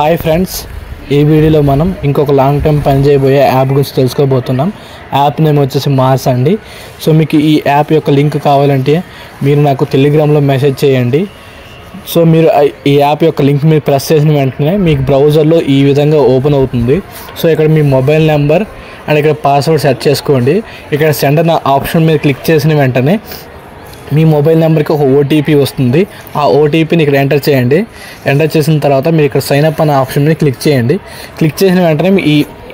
Hi friends, ఈ వీడియోలో మనం ఇంకొక లాంగ్ టర్మ్ పని చేయబోయే యాప్ గురించి తెలుసుకోబోతున్నాం. యాప్ నేమ్ వచ్చేసి మార్స్ అండి. సో మీకు ఈ యాప్ యొక్క లింక్ కావాలంటే మీరు నాకు టెలిగ్రామ్లో మెసేజ్ చేయండి. సో మీరు ఈ యాప్ యొక్క లింక్ మీరు ప్రెస్ చేసిన వెంటనే మీకు బ్రౌజర్లో ఈ విధంగా ఓపెన్ అవుతుంది. సో ఇక్కడ మీ మొబైల్ నెంబర్ అండ్ ఇక్కడ పాస్వర్డ్ సెట్ చేసుకోండి. ఇక్కడ సెండ్ అనే ఆప్షన్ మీద క్లిక్ చేసిన వెంటనే మీ మొబైల్ నెంబర్కి ఒక ఓటీపీ వస్తుంది. ఆ ఓటీపీని ఇక్కడ ఎంటర్ చేయండి. ఎంటర్ చేసిన తర్వాత మీరు ఇక్కడ సైన్ అప్ అనే ఆప్షన్ మీద క్లిక్ చేయండి. క్లిక్ చేసిన వెంటనే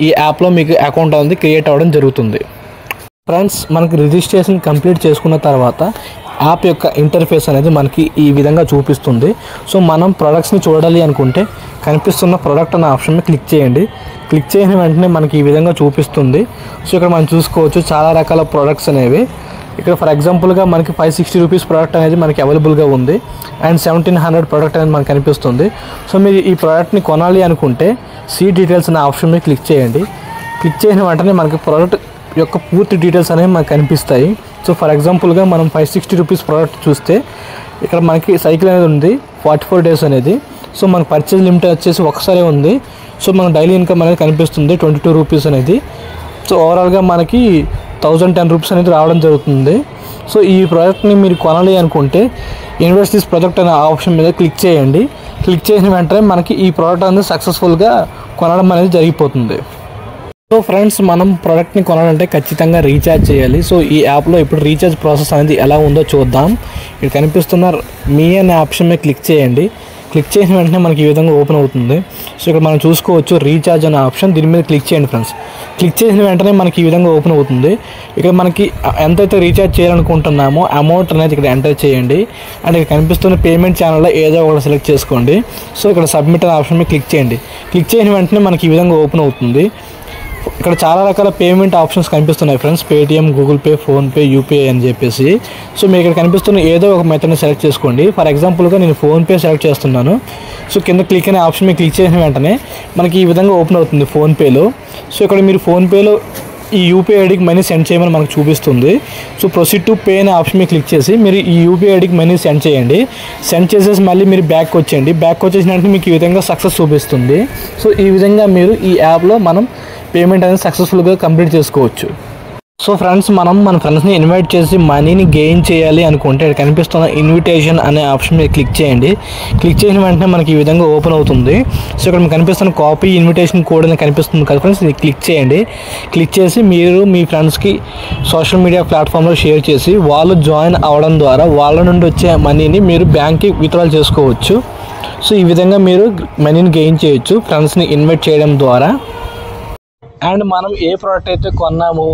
ఈ యాప్లో మీకు అకౌంట్ అనేది క్రియేట్ అవ్వడం జరుగుతుంది. ఫ్రెండ్స్, మనకి రిజిస్ట్రేషన్ కంప్లీట్ చేసుకున్న తర్వాత యాప్ యొక్క ఇంటర్ఫేస్ అనేది మనకి ఈ విధంగా చూపిస్తుంది. సో మనం ప్రొడక్ట్స్ని చూడాలి అనుకుంటే కనిపిస్తున్న ప్రొడక్ట్ అనే ఆప్షన్ మీద క్లిక్ చేయండి. క్లిక్ చేసిన వెంటనే మనకి ఈ విధంగా చూపిస్తుంది. సో ఇక్కడ మనం చూసుకోవచ్చు చాలా రకాల ప్రొడక్ట్స్ అనేవి. ఇక్కడ ఫర్ ఎగ్జాంపుల్గా మనకి 560 రూపీస్ ప్రోడక్ట్ అనేది మనకి అవైలబుల్గా ఉంది అండ్ 1700 ప్రోడక్ట్ అనేది మనకు కనిపిస్తుంది. సో మీరు ఈ ప్రోడక్ట్ని కొనాలి అనుకుంటే సీ డీటెయిల్స్ అనే ఆప్షన్ మీద క్లిక్ చేయండి. క్లిక్ చేసిన వెంటనే మనకి ప్రోడక్ట్ యొక్క పూర్తి డీటెయిల్స్ అనేవి మనకు కనిపిస్తాయి. సో ఫర్ ఎగ్జాంపుల్గా మనం 560 రూపీస్ ప్రోడక్ట్ చూస్తే ఇక్కడ మనకి సైకిల్ అనేది ఉంది 44 డేస్ అనేది. సో మనకి పర్చేజ్ లిమిట్ వచ్చేసి ఒకసారి ఉంది. సో మన డైలీ ఇన్కమ్ అనేది కనిపిస్తుంది 22 రూపీస్ అనేది. సో ఓవరాల్గా మనకి 1010 రూపీస్ అనేది రావడం జరుగుతుంది. సో ఈ ప్రోడక్ట్ని మీరు కొనాలి అనుకుంటే ఇన్వెస్ట్ దిస్ ప్రోడక్ట్ అనే ఆప్షన్ మీద క్లిక్ చేయండి. క్లిక్ చేసిన వెంటనే మనకి ఈ ప్రోడక్ట్ అనేది సక్సెస్ఫుల్గా కొనడం అనేది జరిగిపోతుంది. సో ఫ్రెండ్స్, మనం ప్రోడక్ట్ని కొనాలంటే ఖచ్చితంగా రీఛార్జ్ చేయాలి. సో ఈ యాప్లో ఇప్పుడు రీఛార్జ్ ప్రాసెస్ అనేది ఎలా ఉందో చూద్దాం. ఇక్కడ కనిపిస్తున్న మీ అనే ఆప్షన్ మీద క్లిక్ చేయండి. క్లిక్ చేసిన వెంటనే మనకి ఈ విధంగా ఓపెన్ అవుతుంది. సో ఇక్కడ మనం చూసుకోవచ్చు రీఛార్జ్ అనే ఆప్షన్, దీని మీద క్లిక్ చేయండి ఫ్రెండ్స్. క్లిక్ చేసిన వెంటనే మనకి ఈ విధంగా ఓపెన్ అవుతుంది. ఇక్కడ మనకి ఎంతైతే రీఛార్జ్ చేయాలనుకుంటున్నామో అమౌంట్ అనేది ఇక్కడ ఎంటర్ చేయండి. అండ్ ఇక్కడ కనిపిస్తున్న పేమెంట్ ఛానల్లో ఏదో ఒకటి సెలెక్ట్ చేసుకోండి. సో ఇక్కడ సబ్మిట్ అనే ఆప్షన్ మీద క్లిక్ చేయండి. క్లిక్ చేసిన వెంటనే మనకి ఈ విధంగా ఓపెన్ అవుతుంది. ఇక్కడ చాలా రకాల పేమెంట్ ఆప్షన్స్ కనిపిస్తున్నాయి friends, Paytm, Google pay, PhonePe, UPI అని చెప్పేసి. సో మీరు ఇక్కడ కనిపిస్తున్న ఏదో ఒక మెథడ్ని సెలెక్ట్ చేసుకోండి. ఫర్ ఎగ్జాంపుల్గా నేను ఫోన్పే సెలెక్ట్ చేస్తున్నాను. సో కింద క్లిక్ అనే ఆప్షన్ మీద క్లిక్ చేసిన వెంటనే మనకి ఈ విధంగా ఓపెన్ అవుతుంది ఫోన్పేలో. సో ఇక్కడ మీరు ఫోన్పేలో ఈ యూపీఐ ఐడికి మనీ సెండ్ చేయమని మనకు చూపిస్తుంది. సో ప్రొసీడ్ టు పే అనే ఆప్షన్ మీద క్లిక్ చేసి మీరు ఈ యూపీఐ ఐడికి మనీ సెండ్ చేయండి. సెండ్ చేసేసి మళ్ళీ మీరు బ్యాక్ వచ్చేయండి. బ్యాక్ వచ్చేసిన వెంటనే మీకు ఈ విధంగా సక్సెస్ చూపిస్తుంది. సో ఈ విధంగా మీరు ఈ యాప్లో మనం పేమెంట్ అనేది సక్సెస్ఫుల్గా కంప్లీట్ చేసుకోవచ్చు. సో ఫ్రెండ్స్, మనం మన ఫ్రెండ్స్ని ఇన్వైట్ చేసి మనీని గెయిన్ చేయాలి అనుకుంటే ఇక్కడ కనిపిస్తున్న ఇన్విటేషన్ అనే ఆప్షన్ మీద క్లిక్ చేయండి. క్లిక్ చేసిన వెంటనే మనకి ఈ విధంగా ఓపెన్ అవుతుంది. సో ఇక్కడ మీకు కనిపిస్తున్న కాపీ ఇన్విటేషన్ కోడ్ అని కనిపిస్తుంది కదా ఫ్రెండ్స్, ఇది క్లిక్ చేయండి. క్లిక్ చేసి మీరు మీ ఫ్రెండ్స్కి సోషల్ మీడియా ప్లాట్ఫామ్లో షేర్ చేసి వాళ్ళు జాయిన్ అవ్వడం ద్వారా వాళ్ళ నుండి వచ్చే మనీని మీరు బ్యాంక్కి విత్డ్రా చేసుకోవచ్చు. సో ఈ విధంగా మీరు మనీని గెయిన్ చేయొచ్చు ఫ్రెండ్స్ని ఇన్వైట్ చేయడం ద్వారా. అండ్ మనం ఏ ప్రోడక్ట్ అయితే కొన్నామో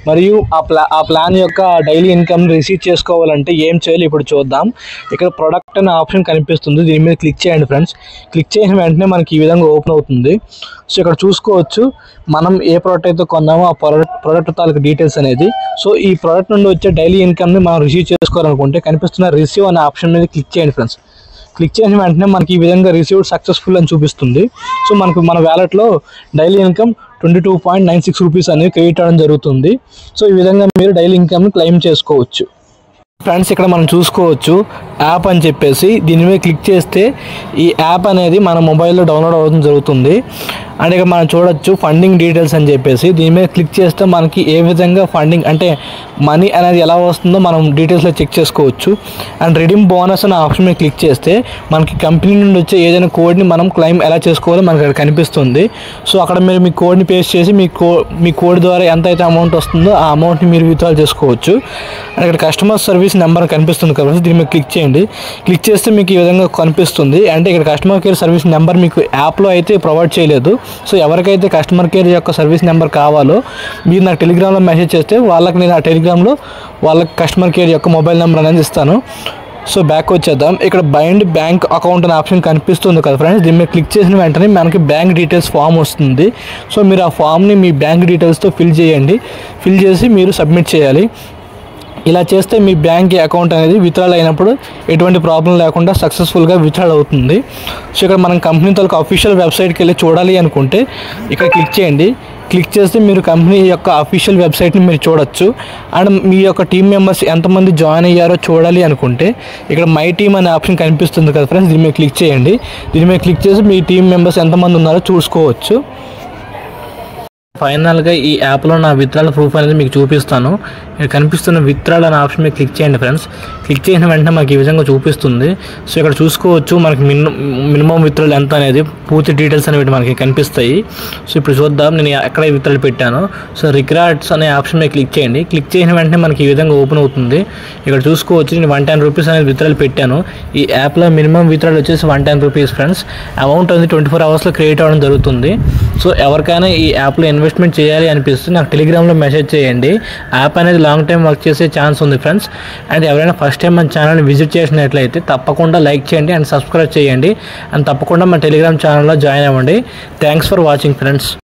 మరియు ఆ ప్లాన్ యొక్క డైలీ ఇన్కమ్ రిసీవ్ చేసుకోవాలంటే ఏం చేయాలి ఇప్పుడు చూద్దాం. ఇక్కడ ప్రొడక్ట్ అనే ఆప్షన్ కనిపిస్తుంది, దీని మీద క్లిక్ చేయండి ఫ్రెండ్స్. క్లిక్ చేసిన వెంటనే మనకి ఈ విధంగా ఓపెన్ అవుతుంది. సో ఇక్కడ చూసుకోవచ్చు మనం ఏ ప్రోడక్ట్ అయితే కొన్నామో ఆ ప్రోడక్ట్ తాలూకు డీటెయిల్స్ అనేది. సో ఈ ప్రోడక్ట్ నుండి వచ్చే డైలీ ఇన్కమ్ని మనం రిసీవ్ చేసుకోవాలనుకుంటే కనిపిస్తున్న రిసీవ్ అనే ఆప్షన్ మీద క్లిక్ చేయండి ఫ్రెండ్స్. క్లిక్ చేసిన వెంటనే మనకి ఈ విధంగా రిసీవ్డ్ సక్సెస్ఫుల్ అని చూపిస్తుంది. సో మనకు మన వ్యాలెట్లో డైలీ ఇన్కమ్ 22.96 రూపీస్ అనేది క్రెడిట్ అవ్వడం జరుగుతుంది. సో ఈ విధంగా మీరు డైలీ ఇన్కమ్ని క్లెయిమ్ చేసుకోవచ్చు. ఫ్రెండ్స్, ఇక్కడ మనం చూసుకోవచ్చు యాప్ అని చెప్పేసి దీని మీద క్లిక్ చేస్తే ఈ యాప్ అనేది మన మొబైల్లో డౌన్లోడ్ అవ్వడం జరుగుతుంది. అండ్ ఇక్కడ మనం చూడొచ్చు ఫండింగ్ డీటెయిల్స్ అని చెప్పేసి దీని మీద క్లిక్ చేస్తే మనకి ఏ విధంగా ఫండింగ్ అంటే మనీ అనేది ఎలా వస్తుందో మనం డీటెయిల్స్లో చెక్ చేసుకోవచ్చు. అండ్ రిడీమ్ బోనస్ అనే ఆప్షన్ మీద క్లిక్ చేస్తే మనకి కంపెనీ నుండి వచ్చే ఏదైనా కోడ్ని మనం క్లెయిమ్ ఎలా చేసుకోవాలో మనకి అక్కడ కనిపిస్తుంది. సో అక్కడ మీరు మీ కోడ్ని పేస్ట్ చేసి మీ కోడ్ ద్వారా ఎంత అయితే అమౌంట్ వస్తుందో ఆ అమౌంట్ని మీరు విత్డ్రా చేసుకోవచ్చు. అండ్ ఇక్కడ కస్టమర్ సర్వీస్ నెంబర్ కనిపిస్తుంది కాబట్టి దీని మీద క్లిక్ చేయండి. క్లిక్ చేస్తే మీకు ఈ విధంగా కనిపిస్తుంది. అంటే ఇక్కడ కస్టమర్ కేర్ సర్వీస్ నెంబర్ మీకు యాప్లో అయితే ప్రొవైడ్ చేయలేదు. సో ఎవరికైతే కస్టమర్ కేర్ యొక్క సర్వీస్ నెంబర్ కావాలో మీరు నాకు టెలిగ్రామ్లో మెసేజ్ చేస్తే వాళ్ళకి నేను ఆ టెలిగ్రామ్లో వాళ్ళకి కస్టమర్ కేర్ యొక్క మొబైల్ నెంబర్ అనేది ఇస్తాను. సో బ్యాక్ వచ్చేద్దాం. ఇక్కడ బైండ్ బ్యాంక్ అకౌంట్ అనే ఆప్షన్ కనిపిస్తుంది కదా ఫ్రెండ్స్, దీని మీద క్లిక్ చేసిన వెంటనే మనకి బ్యాంక్ డీటెయిల్స్ ఫామ్ వస్తుంది. సో మీరు ఆ ఫామ్ని మీ బ్యాంక్ డీటెయిల్స్తో ఫిల్ చేయండి. ఫిల్ చేసి మీరు సబ్మిట్ చేయాలి. ఇలా చేస్తే మీ బ్యాంక్ అకౌంట్ అనేది విత్డ్రాల్ అయినప్పుడు ఎటువంటి ప్రాబ్లం లేకుండా సక్సెస్ఫుల్గా విత్డ్రాల్ అవుతుంది. సో ఇక్కడ మనం కంపెనీ తాలూకు అఫీషియల్ వెబ్సైట్కి వెళ్ళి చూడాలి అనుకుంటే ఇక్కడ క్లిక్ చేయండి. క్లిక్ చేస్తే మీరు కంపెనీ యొక్క అఫీషియల్ వెబ్సైట్ని మీరు చూడొచ్చు. అండ్ మీ యొక్క టీం మెంబర్స్ ఎంతమంది జాయిన్ అయ్యారో చూడాలి అనుకుంటే ఇక్కడ మై టీమ్ అనే ఆప్షన్ కనిపిస్తుంది కదా ఫ్రెండ్స్, దీని మీద క్లిక్ చేయండి. దీని మీద క్లిక్ చేసి మీ టీం మెంబర్స్ ఎంతమంది ఉన్నారో చూసుకోవచ్చు. ఫైనల్గా ఈ యాప్లో నా విత్డ్రాల్ ప్రూఫ్ అనేది మీకు చూపిస్తాను. ఇక్కడ కనిపిస్తున్న విత్డ్రాల్ అనే ఆప్షన్ మీద క్లిక్ చేయండి ఫ్రెండ్స్. క్లిక్ చేసిన వెంటనే మనకి ఈ విధంగా చూపిస్తుంది. సో ఇక్కడ చూసుకోవచ్చు మనకి మినిమం విత్డ్రాల్ ఎంత అనేది పూర్తి డీటెయిల్స్ అనేవి మనకి కనిపిస్తాయి. సో ఇప్పుడు చూద్దాం నేను ఎక్కడ విత్డ్రాల్ పెట్టాను. సో రికార్డ్స్ అనే ఆప్షన్ మీద క్లిక్ చేయండి. క్లిక్ చేసిన వెంటనే మనకి ఈ విధంగా ఓపెన్ అవుతుంది. ఇక్కడ చూసుకోవచ్చు నేను 110 రూపీస్ అనేది విత్డ్రాల్ పెట్టాను. ఈ యాప్లో మినిమం విత్డ్రాల్ వచ్చేసి 110 రూపీస్ ఫ్రెండ్స్. అమౌంట్ అనేది 24 అవర్స్లో క్రియేట్ అవ్వడం జరుగుతుంది. సో ఎవరికైనా ఈ యాప్లో ఇన్వెస్ట్మెంట్ చేయాలి అనిపిస్తే నాకు టెలిగ్రామ్లో మెసేజ్ చేయండి. యాప్ అనేది లాంగ్ టైం వర్క్ చేసే ఛాన్స్ ఉంది ఫ్రెండ్స్. అండ్ ఎవరైనా ఫస్ట్ టైం మన ఛానల్ని విజిట్ చేసినట్లయితే తప్పకుండా లైక్ చేయండి అండ్ సబ్స్క్రైబ్ చేయండి. అండ్ తప్పకుండా మన టెలిగ్రామ్ ఛానల్లో జాయిన్ అవ్వండి. Thanks for watching friends.